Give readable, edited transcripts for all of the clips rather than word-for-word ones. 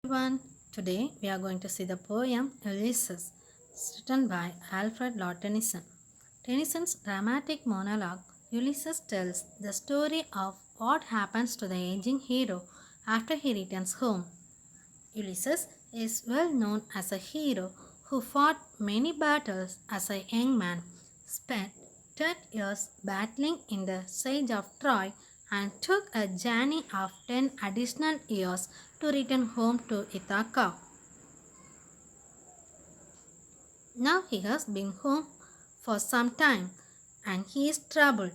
Everyone, today we are going to see the poem Ulysses, written by Alfred Lord Tennyson. Tennyson's dramatic monologue, Ulysses tells the story of what happens to the aging hero after he returns home. Ulysses is well known as a hero who fought many battles as a young man, spent 10 years battling in the siege of Troy, and took a journey of 10 additional years to return home to Ithaca. Now he has been home for some time and he is troubled.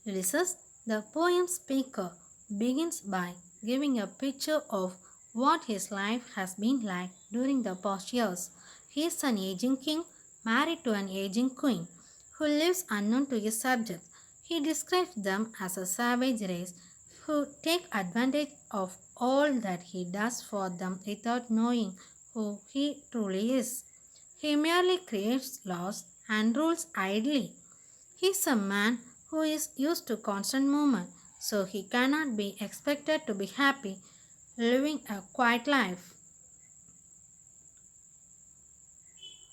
Ulysses, the poem speaker, begins by giving a picture of what his life has been like during the past years. He is an aging king married to an aging queen who lives unknown to his subjects. He describes them as a savage race who take advantage of all that he does for them without knowing who he truly is. He merely creates laws and rules idly. He is a man who is used to constant movement, so he cannot be expected to be happy living a quiet life.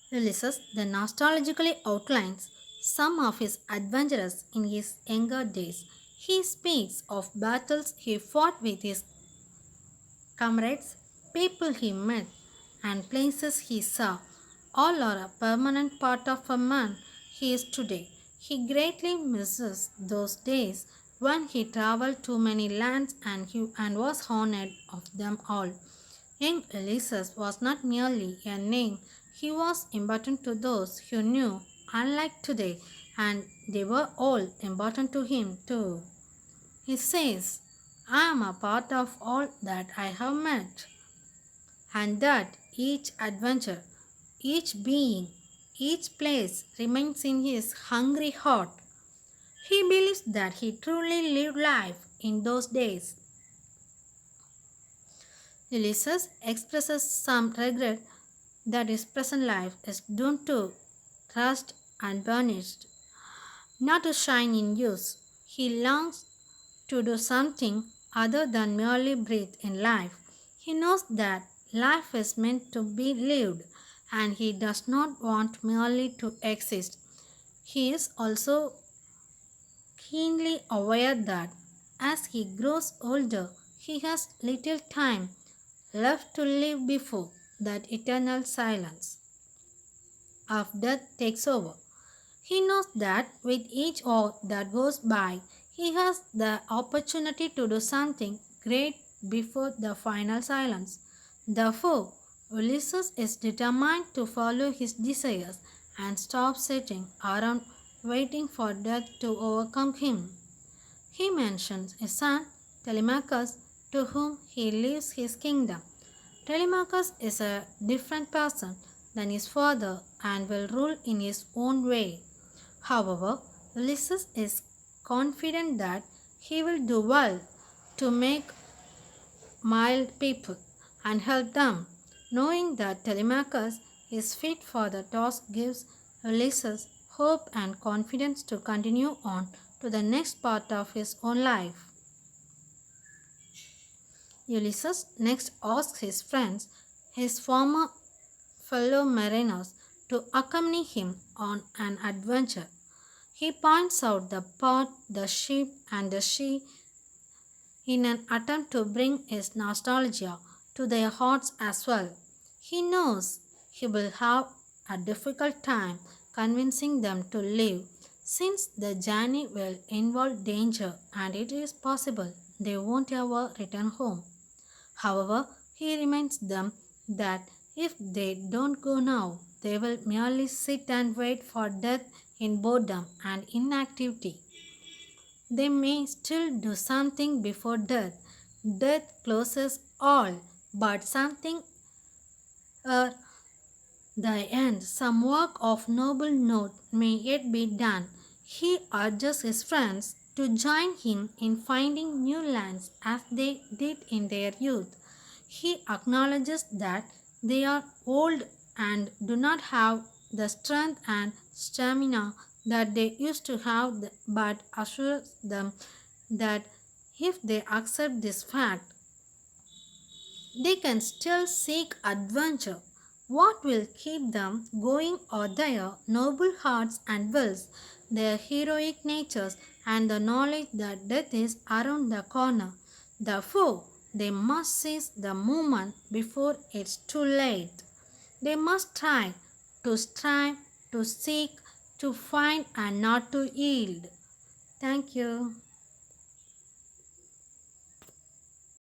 Ulysses then nostalgically outlines some of his adventures in his younger days. He speaks of battles he fought with his comrades, people he met, and places he saw. All are a permanent part of a man he is today. He greatly misses those days when he traveled to many lands and was honored of them all. Young Ulysses was not merely a name, he was important to those who knew, unlike today, and they were all important to him too. He says, I am a part of all that I have met, and that each adventure, each being, each place remains in his hungry heart. He believes that he truly lived life in those days. Ulysses expresses some regret that his present life is doomed to rust and burnished, not to shine in use. He longs to do something other than merely breathe in life. He knows that life is meant to be lived and he does not want merely to exist. He is also keenly aware that as he grows older, he has little time left to live before that eternal silence of death takes over. He knows that with each hour that goes by, he has the opportunity to do something great before the final silence. Therefore, Ulysses is determined to follow his desires and stop sitting around waiting for death to overcome him. He mentions his son Telemachus, to whom he leaves his kingdom. Telemachus is a different person than his father and will rule in his own way. However, Ulysses is confident that he will do well to make mild people and help them. Knowing that Telemachus is fit for the task gives Ulysses hope and confidence to continue on to the next part of his own life. Ulysses next asks his friends, his former fellow mariners, to accompany him on an adventure. He points out the pot, the ship, and the sea in an attempt to bring his nostalgia to their hearts as well. He knows he will have a difficult time convincing them to leave, since the journey will involve danger and it is possible they won't ever return home. However, he reminds them that if they don't go now, they will merely sit and wait for death in boredom and inactivity. They may still do something before death. Death closes all, but something at the end, some work of noble note may yet be done. He urges his friends to join him in finding new lands as they did in their youth. He acknowledges that they are old and do not have the strength and stamina that they used to have, but assures them that if they accept this fact, They can still seek adventure. What will keep them going are their noble hearts and wills, their heroic natures, and the knowledge that death is around the corner. Therefore, they must seize the moment before it's too late. They must try to strive, to seek, to find, and not to yield. Thank you.